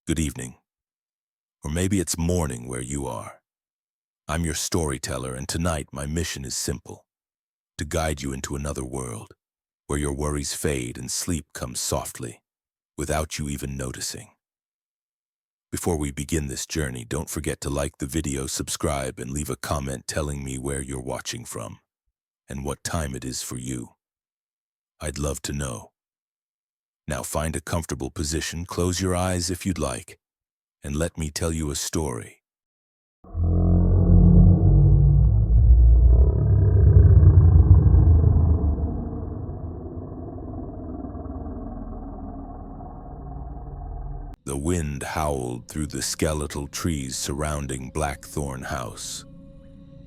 good evening, or maybe it's morning where you are. I'm your storyteller, and tonight my mission is simple: to guide you into another world, where your worries fade and sleep comes softly, without you even noticing. Before we begin this journey, don't forget to like the video, subscribe, and leave a comment telling me where you're watching from, and what time it is for you. I'd love to know. Now find a comfortable position, close your eyes if you'd like, and let me tell you a story. The wind howled through the skeletal trees surrounding Blackthorn House,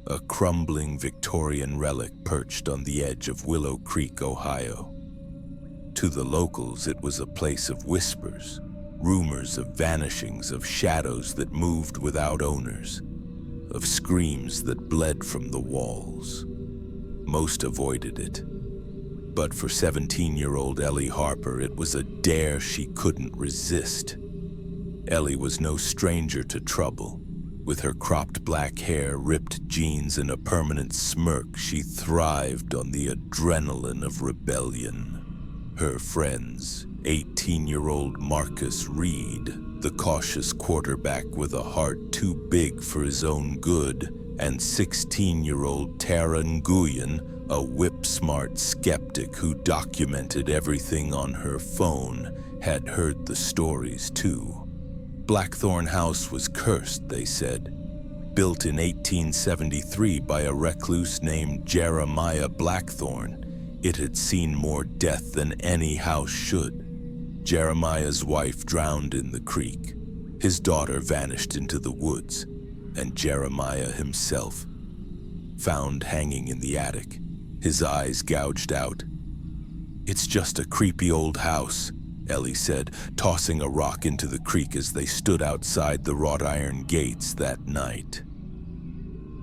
a crumbling Victorian relic perched on the edge of Willow Creek, Ohio. To the locals, it was a place of whispers, rumors of vanishings, of shadows that moved without owners, of screams that bled from the walls. Most avoided it. But for 17-year-old Ellie Harper, it was a dare she couldn't resist. Ellie was no stranger to trouble. With her cropped black hair, ripped jeans, and a permanent smirk, she thrived on the adrenaline of rebellion. Her friends, 18-year-old Marcus Reed, the cautious quarterback with a heart too big for his own good, and 16-year-old Tara Nguyen, a whip-smart skeptic who documented everything on her phone, had heard the stories too. Blackthorn House was cursed, they said. Built in 1873 by a recluse named Jeremiah Blackthorn, it had seen more death than any house should. Jeremiah's wife drowned in the creek. His daughter vanished into the woods, and Jeremiah himself, found hanging in the attic, his eyes gouged out. "It's just a creepy old house," Ellie said, tossing a rock into the creek as they stood outside the wrought iron gates that night.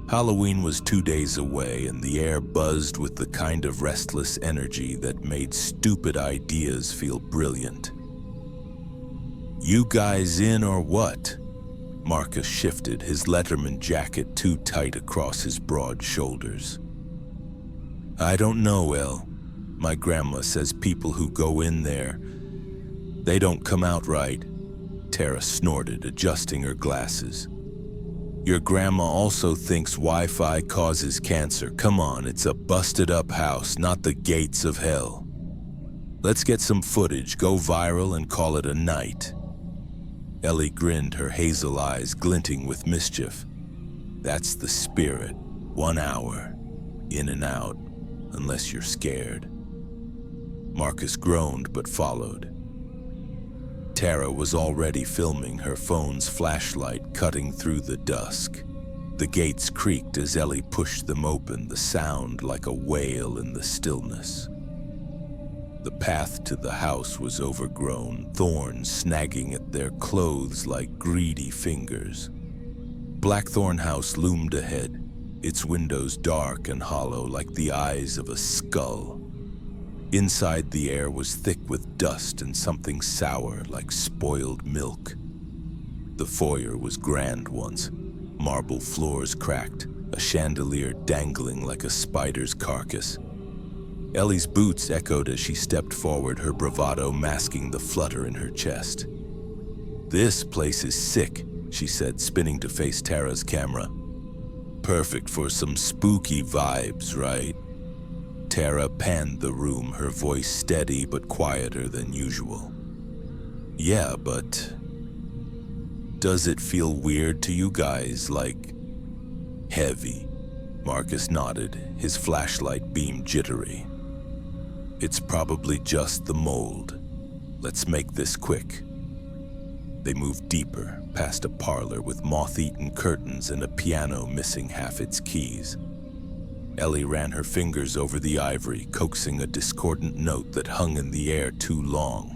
Halloween was 2 days away, and the air buzzed with the kind of restless energy that made stupid ideas feel brilliant. "You guys in or what?" Marcus shifted, his Letterman jacket too tight across his broad shoulders. "I don't know, El. My grandma says people who go in there, they don't come out right." Tara snorted, adjusting her glasses. "Your grandma also thinks Wi-Fi causes cancer. Come on, it's a busted-up house, not the gates of hell. Let's get some footage, go viral, and call it a night." Ellie grinned, her hazel eyes glinting with mischief. "That's the spirit. 1 hour. In and out, unless you're scared." Marcus groaned but followed. Tara was already filming, her phone's flashlight cutting through the dusk. The gates creaked as Ellie pushed them open, the sound like a wail in the stillness. The path to the house was overgrown, thorns snagging at their clothes like greedy fingers. Blackthorn House loomed ahead, its windows dark and hollow like the eyes of a skull. Inside, the air was thick with dust and something sour like spoiled milk. The foyer was grand once, marble floors cracked, a chandelier dangling like a spider's carcass. Ellie's boots echoed as she stepped forward, her bravado masking the flutter in her chest. "This place is sick," she said, spinning to face Tara's camera. "Perfect for some spooky vibes, right?" Tara panned the room, her voice steady but quieter than usual. "Yeah, but does it feel weird to you guys, like heavy?" Marcus nodded, his flashlight beam jittery. "It's probably just the mold. Let's make this quick." They moved deeper, past a parlor with moth-eaten curtains and a piano missing half its keys. Ellie ran her fingers over the ivory, coaxing a discordant note that hung in the air too long.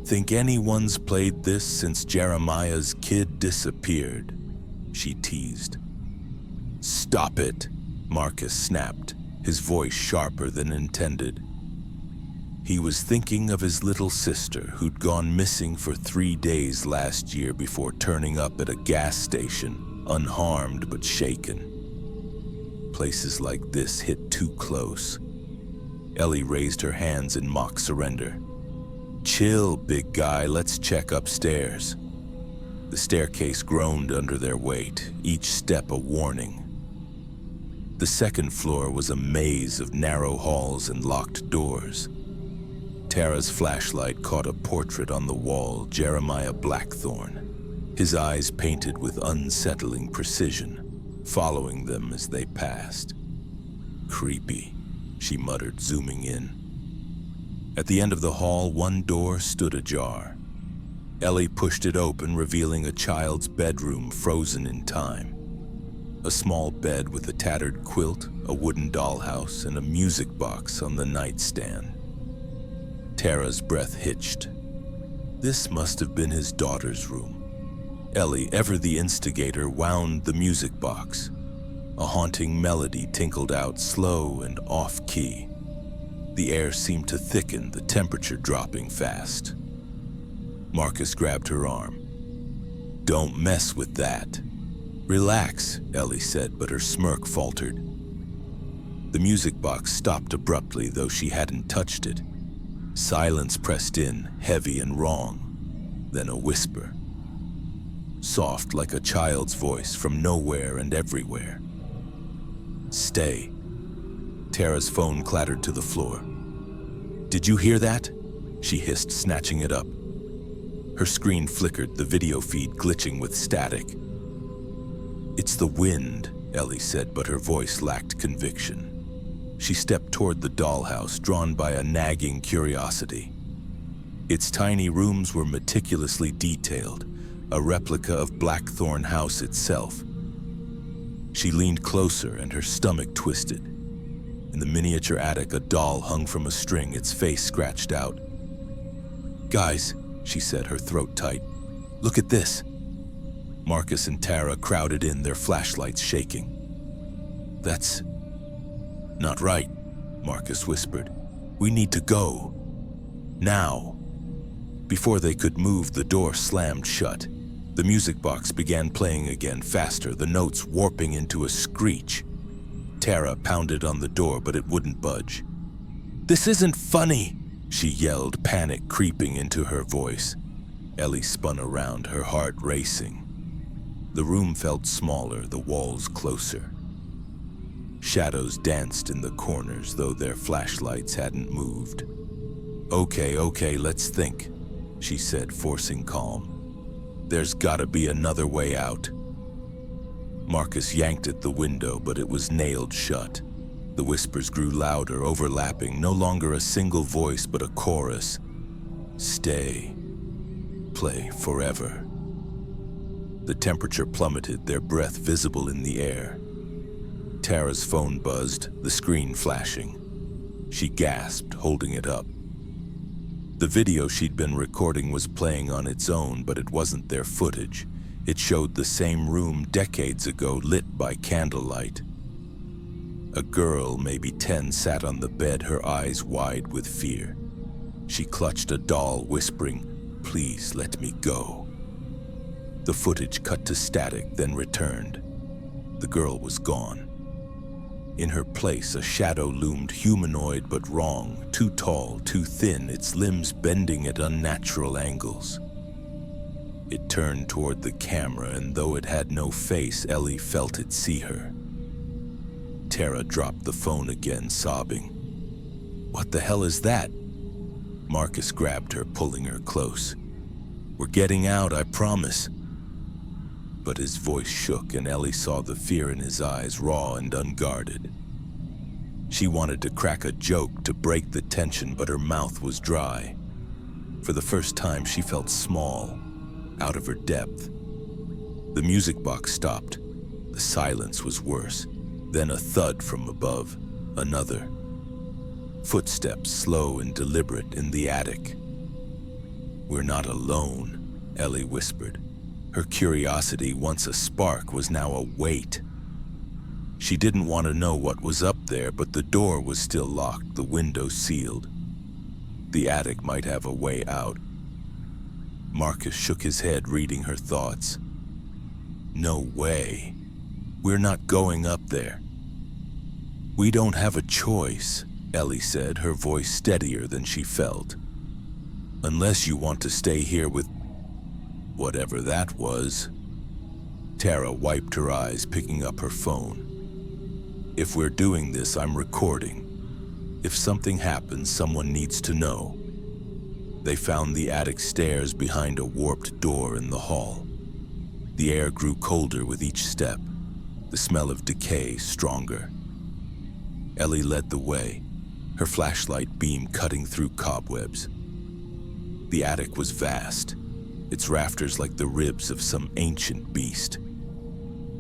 "Think anyone's played this since Jeremiah's kid disappeared?" she teased. "Stop it," Marcus snapped, his voice sharper than intended. He was thinking of his little sister who'd gone missing for 3 days last year before turning up at a gas station, unharmed but shaken. Places like this hit too close. Ellie raised her hands in mock surrender. "Chill, big guy, let's check upstairs." The staircase groaned under their weight, each step a warning. The second floor was a maze of narrow halls and locked doors. Tara's flashlight caught a portrait on the wall, Jeremiah Blackthorn, his eyes painted with unsettling precision, following them as they passed. "Creepy," she muttered, zooming in. At the end of the hall, one door stood ajar. Ellie pushed it open, revealing a child's bedroom frozen in time. A small bed with a tattered quilt, a wooden dollhouse, and a music box on the nightstand. Tara's breath hitched. This must have been his daughter's room. Ellie, ever the instigator, wound the music box. A haunting melody tinkled out, slow and off-key. The air seemed to thicken, the temperature dropping fast. Marcus grabbed her arm. "Don't mess with that." "Relax," Ellie said, but her smirk faltered. The music box stopped abruptly, though she hadn't touched it. Silence pressed in, heavy and wrong. Then a whisper. Soft like a child's voice from nowhere and everywhere. "Stay." Tara's phone clattered to the floor. "Did you hear that?" she hissed, snatching it up. Her screen flickered, the video feed glitching with static. "It's the wind," Ellie said, but her voice lacked conviction. She stepped toward the dollhouse, drawn by a nagging curiosity. Its tiny rooms were meticulously detailed, a replica of Blackthorn House itself. She leaned closer and her stomach twisted. In the miniature attic, a doll hung from a string, its face scratched out. "Guys," she said, her throat tight, "look at this." Marcus and Tara crowded in, their flashlights shaking. "That's not right," Marcus whispered. "We need to go. Now." Before they could move, the door slammed shut. The music box began playing again, faster, the notes warping into a screech. Tara pounded on the door, but it wouldn't budge. "This isn't funny," she yelled, panic creeping into her voice. Ellie spun around, her heart racing. The room felt smaller, the walls closer. Shadows danced in the corners, though their flashlights hadn't moved. Okay, let's think," she said, forcing calm. "There's gotta be another way out." Marcus yanked at the window, but it was nailed shut. The whispers grew louder, overlapping, no longer a single voice, but a chorus. "Stay. Play forever." The temperature plummeted, their breath visible in the air. Tara's phone buzzed, the screen flashing. She gasped, holding it up. The video she'd been recording was playing on its own, but it wasn't their footage. It showed the same room decades ago, lit by candlelight. A girl, maybe 10, sat on the bed, her eyes wide with fear. She clutched a doll, whispering, "Please let me go." The footage cut to static, then returned. The girl was gone. In her place, a shadow loomed, humanoid but wrong, too tall, too thin, its limbs bending at unnatural angles. It turned toward the camera, and though it had no face, Ellie felt it see her. Tara dropped the phone again, sobbing. "What the hell is that?" Marcus grabbed her, pulling her close. "We're getting out, I promise." But his voice shook, and Ellie saw the fear in his eyes, raw and unguarded. She wanted to crack a joke to break the tension, but her mouth was dry. For the first time, she felt small, out of her depth. The music box stopped. The silence was worse. Then a thud from above, another. Footsteps, slow and deliberate, in the attic. "We're not alone," Ellie whispered. Her curiosity, once a spark, was now a weight. She didn't want to know what was up there, but the door was still locked, the window sealed. The attic might have a way out. Marcus shook his head, reading her thoughts. No way. We're not going up there. We don't have a choice, Ellie said, her voice steadier than she felt. Unless you want to stay here with whatever that was. Tara wiped her eyes, picking up her phone. If we're doing this, I'm recording. If something happens, someone needs to know. They found the attic stairs behind a warped door in the hall. The air grew colder with each step, the smell of decay stronger. Ellie led the way, her flashlight beam cutting through cobwebs. The attic was vast, its rafters like the ribs of some ancient beast.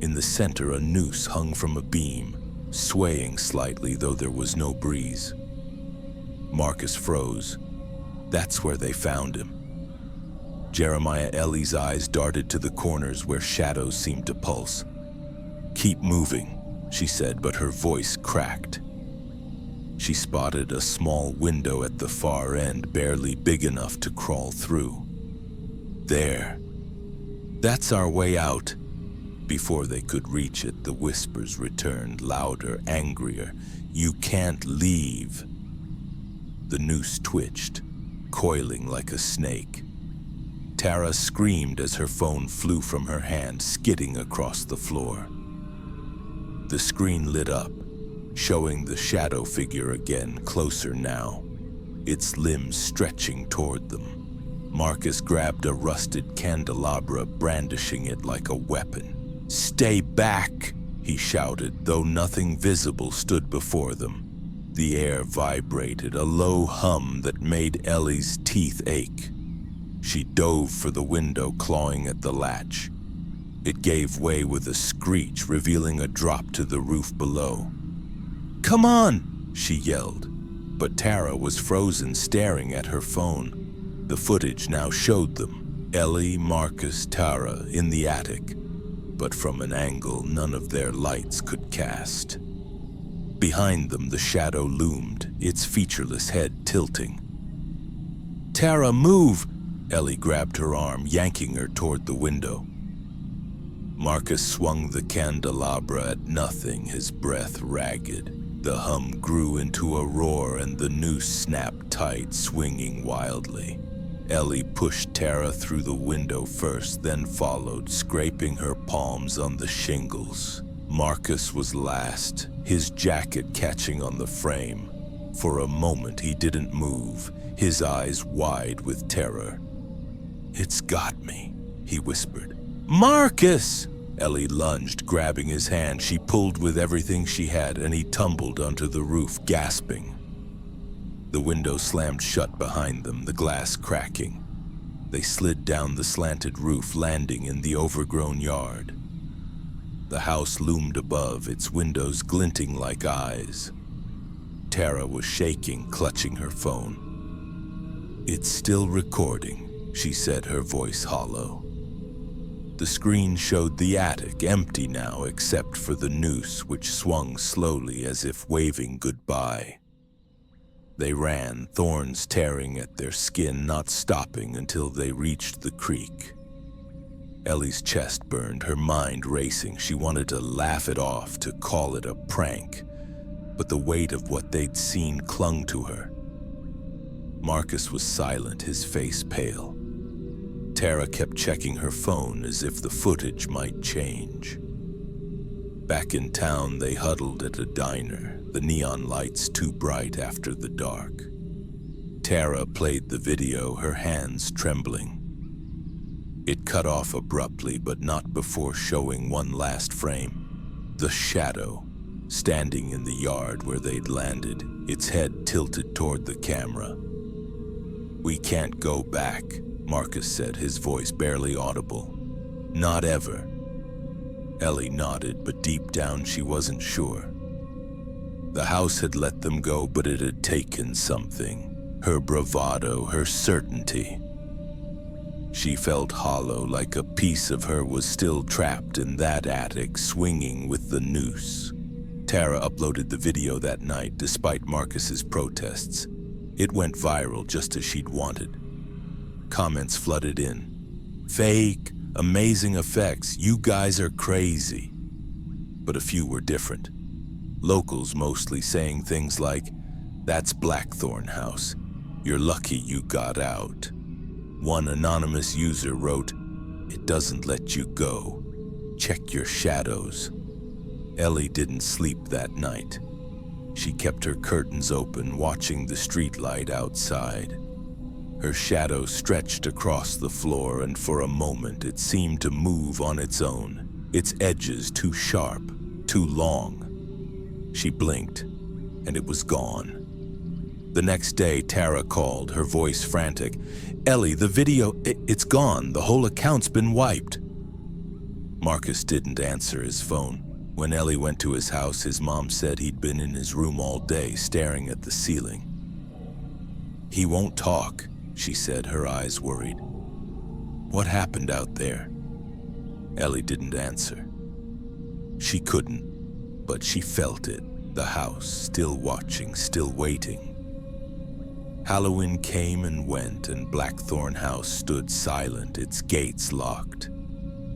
In the center, a noose hung from a beam, swaying slightly, though there was no breeze. Marcus froze. That's where they found him. Jeremiah, Ellie's eyes darted to the corners where shadows seemed to pulse. Keep moving, she said, but her voice cracked. She spotted a small window at the far end, barely big enough to crawl through. There. That's our way out. Before they could reach it, the whispers returned, louder, angrier. You can't leave. The noose twitched, coiling like a snake. Tara screamed as her phone flew from her hand, skidding across the floor. The screen lit up, showing the shadow figure again, closer now, its limbs stretching toward them. Marcus grabbed a rusted candelabra, brandishing it like a weapon. "Stay back!" he shouted, though nothing visible stood before them. The air vibrated, a low hum that made Ellie's teeth ache. She dove for the window, clawing at the latch. It gave way with a screech, revealing a drop to the roof below. "Come on!" she yelled, but Tara was frozen, staring at her phone. The footage now showed them, Ellie, Marcus, Tara, in the attic, but from an angle none of their lights could cast. Behind them, the shadow loomed, its featureless head tilting. "Tara, move!" Ellie grabbed her arm, yanking her toward the window. Marcus swung the candelabra at nothing, his breath ragged. The hum grew into a roar and the noose snapped tight, swinging wildly. Ellie pushed Tara through the window first, then followed, scraping her palms on the shingles. Marcus was last, his jacket catching on the frame. For a moment he didn't move, his eyes wide with terror. "It's got me," he whispered. "Marcus!" Ellie lunged, grabbing his hand. She pulled with everything she had, and he tumbled onto the roof, gasping. The window slammed shut behind them, the glass cracking. They slid down the slanted roof, landing in the overgrown yard. The house loomed above, its windows glinting like eyes. Tara was shaking, clutching her phone. "It's still recording," she said, her voice hollow. The screen showed the attic, empty now except for the noose, which swung slowly as if waving goodbye. They ran, thorns tearing at their skin, not stopping until they reached the creek. Ellie's chest burned, her mind racing. She wanted to laugh it off, to call it a prank, but the weight of what they'd seen clung to her. Marcus was silent, his face pale. Tara kept checking her phone as if the footage might change. Back in town, they huddled at a diner, the neon lights too bright after the dark. Tara played the video, her hands trembling. It cut off abruptly, but not before showing one last frame. The shadow, standing in the yard where they'd landed, its head tilted toward the camera. "We can't go back," Marcus said, his voice barely audible. "Not ever." Ellie nodded, but deep down she wasn't sure. The house had let them go, but it had taken something. Her bravado, her certainty. She felt hollow, like a piece of her was still trapped in that attic, swinging with the noose. Tara uploaded the video that night, despite Marcus's protests. It went viral just as she'd wanted. Comments flooded in. Fake, amazing effects, you guys are crazy. But a few were different. Locals mostly saying things like, that's Blackthorn House. You're lucky you got out. One anonymous user wrote, it doesn't let you go. Check your shadows. Ellie didn't sleep that night. She kept her curtains open, watching the streetlight outside. Her shadow stretched across the floor, and for a moment it seemed to move on its own, its edges too sharp, too long. She blinked, and it was gone. The next day, Tara called, her voice frantic. Ellie, the video, it's gone. The whole account's been wiped. Marcus didn't answer his phone. When Ellie went to his house, his mom said he'd been in his room all day, staring at the ceiling. He won't talk, she said, her eyes worried. What happened out there? Ellie didn't answer. She couldn't, but she felt it. The house, still watching, still waiting. Halloween came and went, and Blackthorn House stood silent, its gates locked.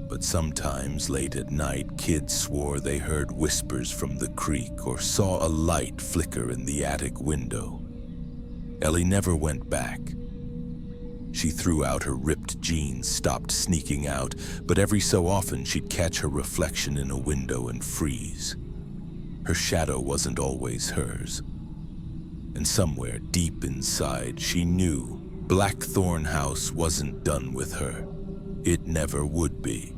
But sometimes, late at night, kids swore they heard whispers from the creek or saw a light flicker in the attic window. Ellie never went back. She threw out her ripped jeans, stopped sneaking out, but every so often she'd catch her reflection in a window and freeze. Her shadow wasn't always hers. And somewhere deep inside, she knew Blackthorn House wasn't done with her. It never would be.